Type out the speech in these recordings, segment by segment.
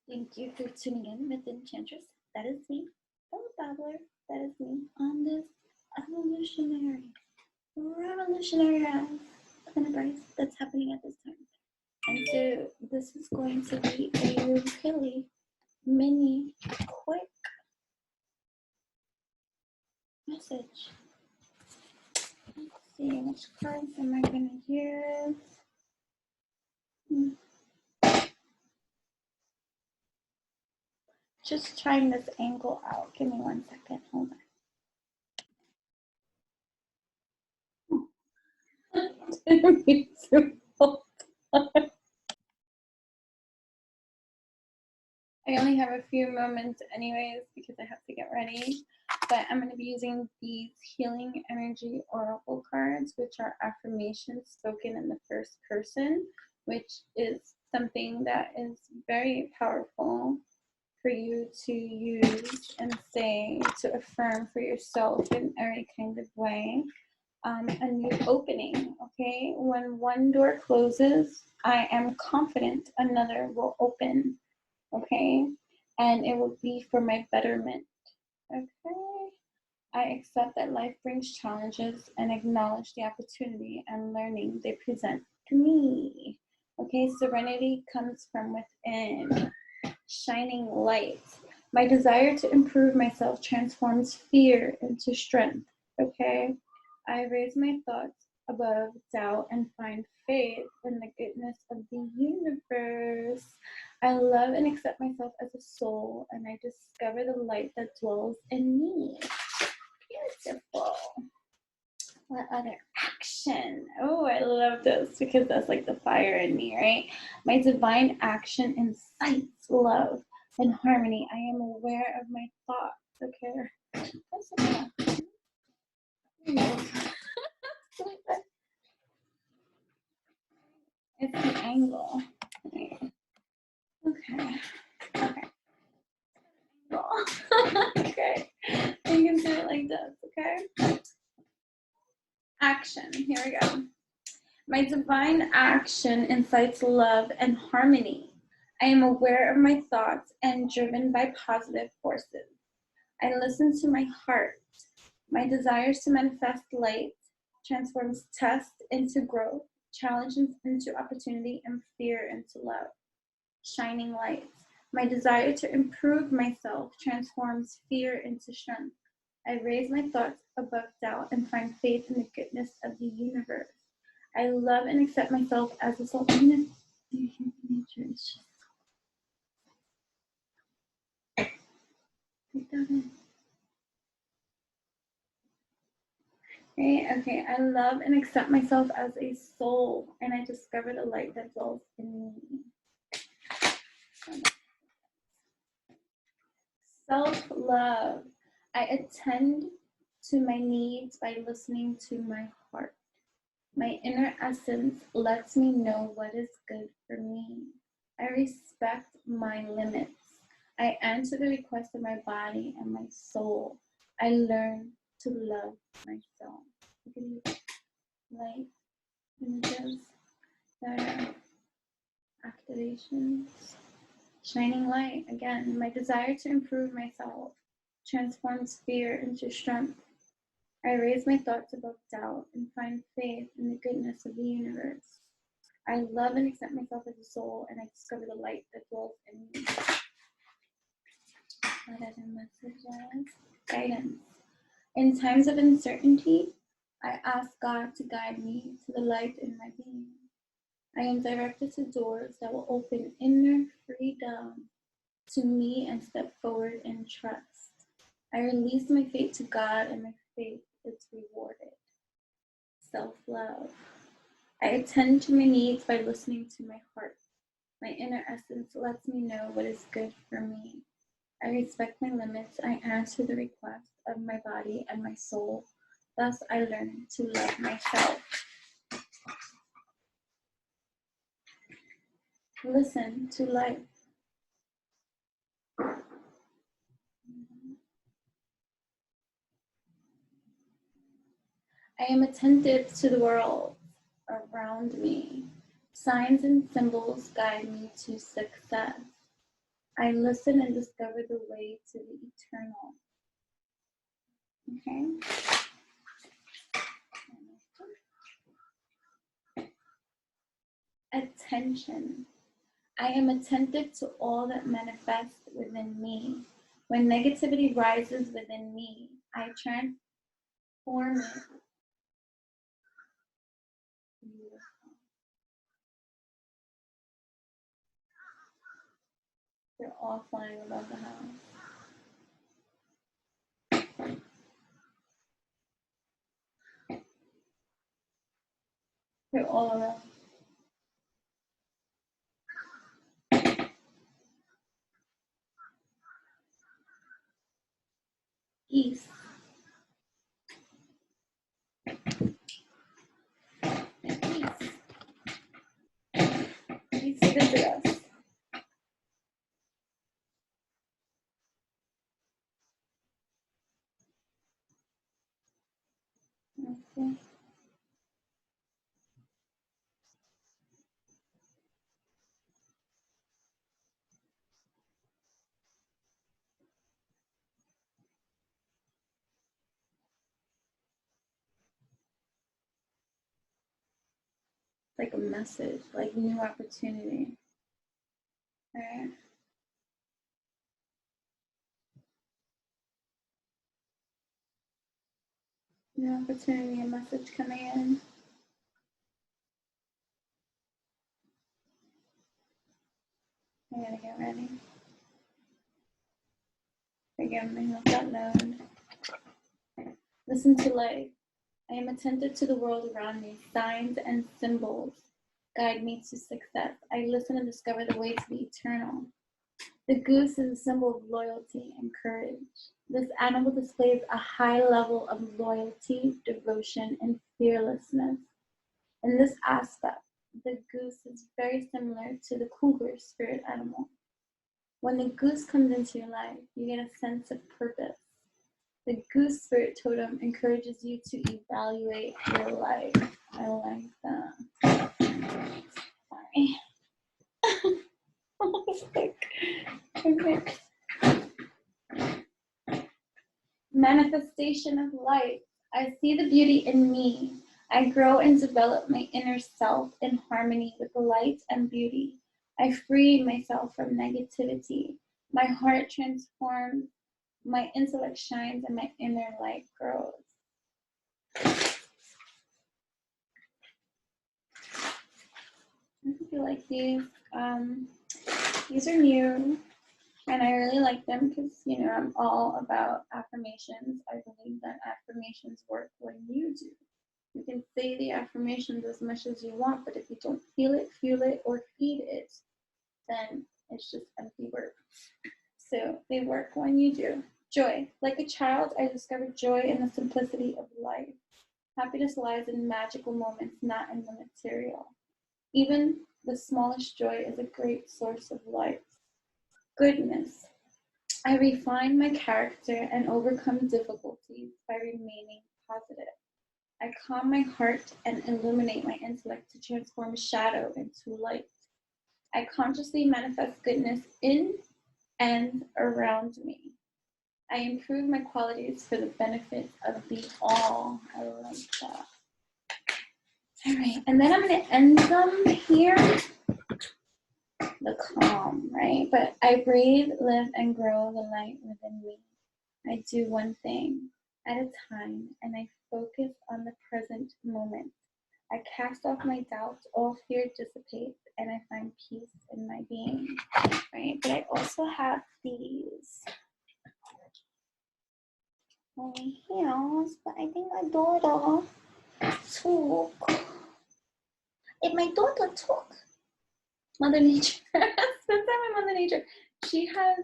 Thank you for tuning in with Enchantress. That is me, Bella Babbler. That is me on this evolutionary, revolutionary enterprise that's happening at this time. And so this is going to be a really mini, quick message. Let's see, which cards am I going to use? Just trying this angle out. Give me 1 second. Hold on. I only have a few moments anyways because I have to get ready, but I'm going to be using these healing energy oracle cards, which are affirmations spoken in the first person, which is something that is very powerful for you to use and say to affirm for yourself in every kind of way. A new opening, okay? When one door closes, I am confident another will open. Okay, and it will be for my betterment. Okay, I accept that life brings challenges and acknowledge the opportunity and learning they present to me. Okay, serenity comes from within. Shining light. My desire to improve myself transforms fear into strength. Okay, I raise my thoughts above doubt and find faith in the goodness of the universe. I love and accept myself as a soul, and I discover the light that dwells in me. Beautiful. What other action? Oh, I love this because that's like the fire in me, right? My divine action incites love and harmony. I am aware of my thoughts. Okay. That's enough. It's the angle. Okay. Okay. Okay. You can do it like this, okay? Action. Here we go. My divine action incites love and harmony. I am aware of my thoughts and driven by positive forces. I listen to my heart. My desires to manifest light transforms test into growth, challenges into opportunity, and fear into love. Shining light. My desire to improve myself transforms fear into strength. I raise my thoughts above doubt and find faith in the goodness of the universe. I love and accept myself as a soul. Nature is just take that in. Okay, I love and accept myself as a soul, and I discover the light that dwells in me. Self-love. I attend to my needs by listening to my heart. My inner essence lets me know what is good for me. I respect my limits. I answer the request of my body and my soul. I learn to love myself. Look at these light images that are activations. Shining light, again, my desire to improve myself transforms fear into strength. I raise my thoughts above doubt and find faith in the goodness of the universe. I love and accept myself as a soul, and I discover the light that dwells in me. What other messages? Guidance. In times of uncertainty, I ask God to guide me to the light in my being. I am directed to doors that will open inner freedom to me and step forward in trust. I release my faith to God, and my faith is rewarded. Self-love. I attend to my needs by listening to my heart. My inner essence lets me know what is good for me. I respect my limits. I answer the requests of my body and my soul. Thus, I learn to love myself. Listen to life. I am attentive to the world around me. Signs and symbols guide me to success. I listen and discover the way to the eternal. Okay. Attention. I am attentive to all that manifests within me. When negativity rises within me, I transform it. They're all flying above the house. They're all around. Geese. Geese. Geese visit us. Okay. Like a message, like new opportunity. All right. New opportunity, a message coming in. I gotta get ready. Forgive me, let that load. Listen to life. I am attentive to the world around me. Signs and symbols guide me to success. I listen and discover the way to the eternal. The goose is a symbol of loyalty and courage. This animal displays a high level of loyalty, devotion, and fearlessness. In this aspect, the goose is very similar to the cougar spirit animal. When the goose comes into your life, you get a sense of purpose. The goose spirit totem encourages you to evaluate your life. I like that. Sorry. Okay. Manifestation of light. I see the beauty in me. I grow and develop my inner self in harmony with light and beauty. I free myself from negativity. My heart transforms, my intellect shines, and my inner light grows. I hope you like these. These are new, and I really like them because, you know, I'm all about affirmations. I believe that affirmations work when you do. You can say the affirmations as much as you want, but if you don't feel it, or feed it, then it's just empty words. So they work when you do. Joy. Like a child, I discovered joy in the simplicity of life. Happiness lies in magical moments, not in the material. Even the smallest joy is a great source of life. Goodness. I refine my character and overcome difficulties by remaining positive. I calm my heart and illuminate my intellect to transform shadow into light. I consciously manifest goodness in and around me. I improve my qualities for the benefit of the all. I like that. All right, and then I'm going to end them here. The calm, right? But I breathe, live, and grow the light within me. I do one thing at a time, and I focus on the present moment. I cast off my doubts, all fear dissipates, and I find peace in my being, right? But I also have these heels, but I think my daughter took. If my daughter took Mother Nature, spend time with Mother Nature. She has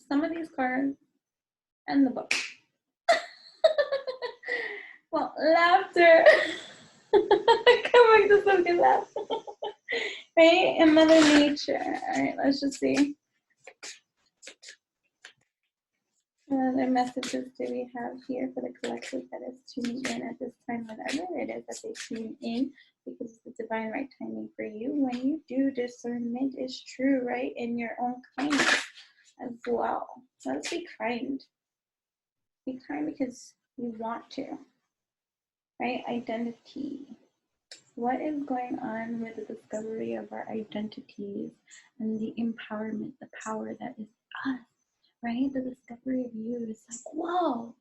some of these cards and the book. Well, laughter. Come back to some good laugh. Right? And Mother Nature. All right, let's just see. What other messages do we have here for the collective that is tuning in at this time, whatever it is that they tune in because it's the divine right timing for you. When you do, discernment is true, right? In your own kindness as well. So let's be kind. Be kind because you want to, right? Identity. What is going on with the discovery of our identities and the empowerment, the power that is us, right? The discovery of you is like, whoa,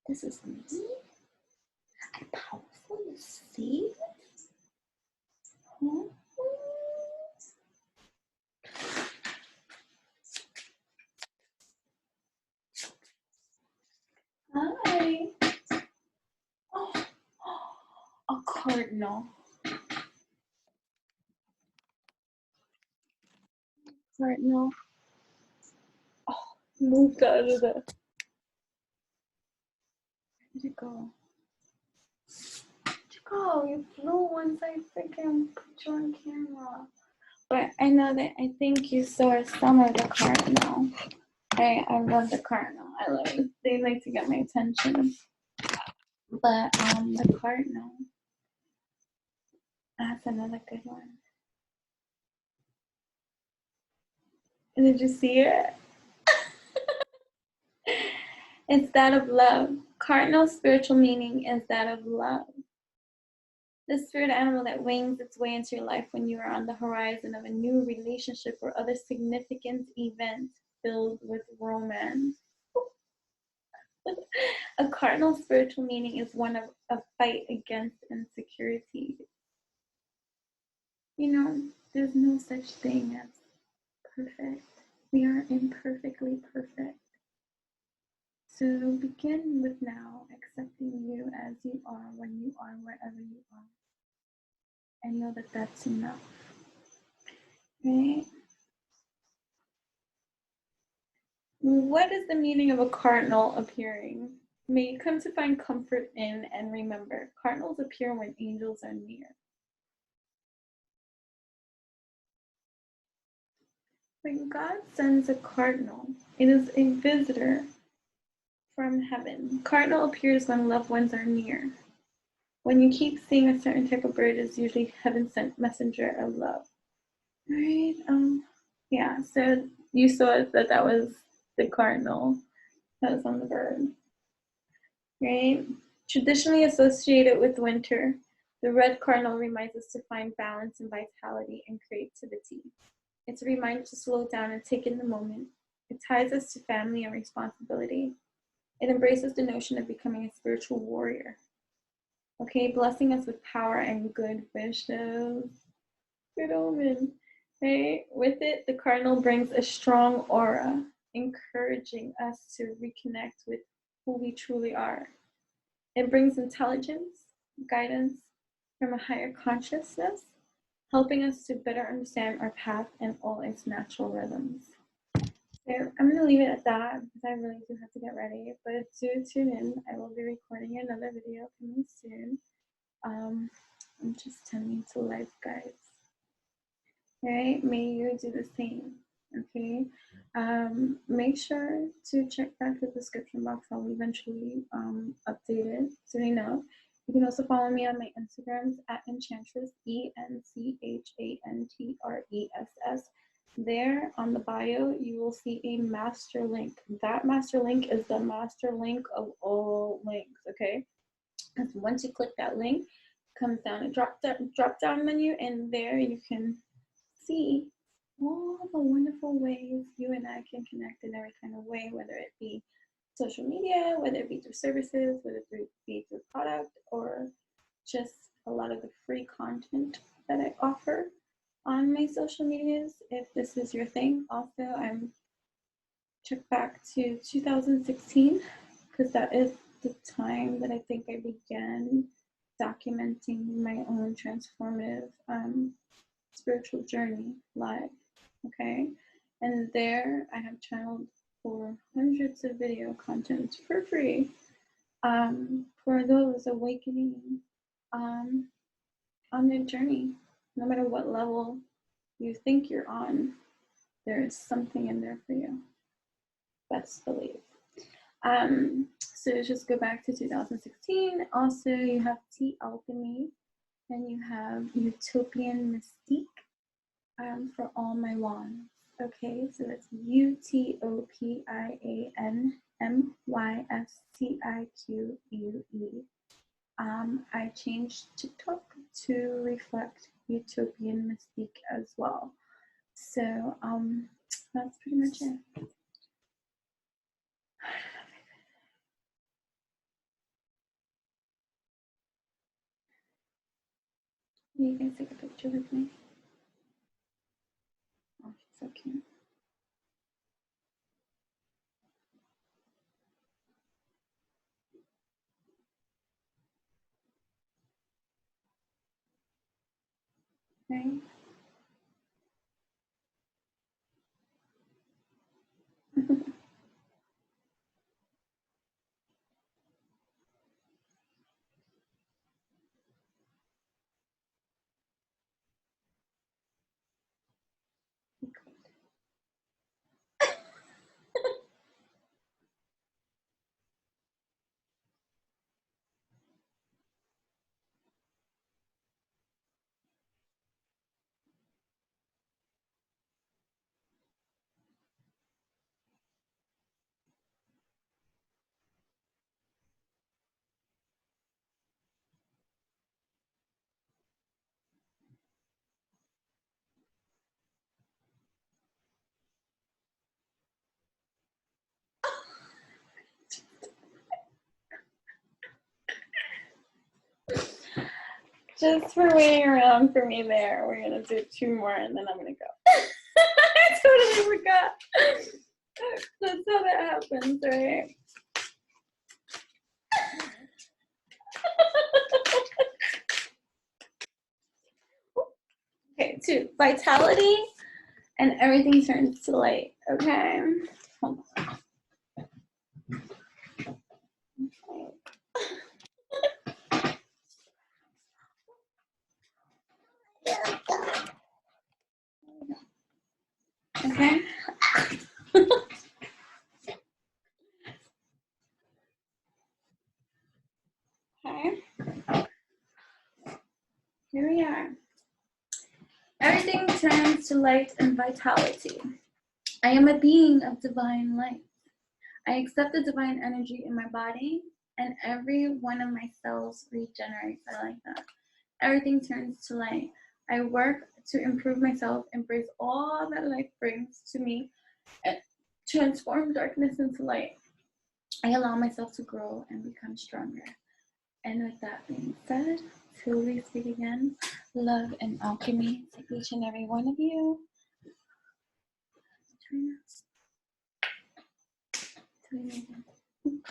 this is me? I'm powerful, you see? Hmm? Hi. Oh, a cardinal. Cardinal. Oh, moved out of the. Where did it go? Where'd you go? You flew once I freaking put you on camera. But I know that I think you saw some of the cardinal. I love the cardinal. I love it. They like to get my attention. But the cardinal, that's another good one. Did you see it? It's that of love. Cardinal spiritual meaning is that of love. The spirit animal that wings its way into your life when you are on the horizon of a new relationship or other significant event filled with romance. A cardinal spiritual meaning is one of a fight against insecurity. You know, there's no such thing as perfect. We are imperfectly perfect. So begin with now accepting you as you are when you are wherever you are. And know that that's enough. Right? What is the meaning of a cardinal appearing? May you come to find comfort in and remember, cardinals appear when angels are near. When God sends a cardinal, it is a visitor from heaven. Cardinal appears when loved ones are near. When you keep seeing a certain type of bird, it's usually heaven sent messenger of love. Right? Yeah, so you saw that was the cardinal that was on the bird. Right? Traditionally associated with winter, the red cardinal reminds us to find balance and vitality and creativity. It's a reminder to slow down and take in the moment. It ties us to family and responsibility. It embraces the notion of becoming a spiritual warrior. Okay, blessing us with power and good wishes. Good omen. Right? With it, the cardinal brings a strong aura, encouraging us to reconnect with who we truly are. It brings intelligence, guidance from a higher consciousness, helping us to better understand our path and all its natural rhythms. So I'm going to leave it at that because I really do have to get ready. But do tune in. I will be recording another video coming soon. I'm just tending to life, guys. Right? May you do the same. Okay. Make sure to check back the description box. I'll eventually update it so you know. You can also follow me on my Instagrams at Enchantress, ENCHANTRESS. There on the bio, you will see a master link. That master link is the master link of all links, okay? Because once you click that link, it comes down a drop down menu, and there you can see all the wonderful ways you and I can connect in every kind of way, whether it be social media, whether it be through services, whether it be through product, or just a lot of the free content that I offer on my social medias. If this is your thing, also I'm check back to 2016 because that is the time that I think I began documenting my own transformative spiritual journey live. Okay, and there I have channeled for hundreds of video content for free for those awakening on their journey. No matter what level you think you're on, there is something in there for you. Best believe. So just go back to 2016. Also, you have Tea Alchemy, and you have Utopian Mystique for all my wands. Okay, so that's UTOPIANMYSTIQUE. I changed TikTok to reflect Utopian Mystique as well. So that's pretty much it. You guys take a picture with me. Oh, she's so cute. Right? Just for waiting around for me there, we're gonna do 2 more and then I'm gonna go. I totally forgot. That's how that happens, right? Okay, 2. Vitality and everything turns to light. Okay. Hold on. Okay. Okay. Here we are. Everything turns to light and vitality. I am a being of divine light. I accept the divine energy in my body, and every one of my cells regenerates. I like that. Everything turns to light. I work to improve myself, embrace all that life brings to me, and transform darkness into light. I allow myself to grow and become stronger. And with that being said, till we speak again, love and alchemy to each and every one of you. Join us. Till we meet again.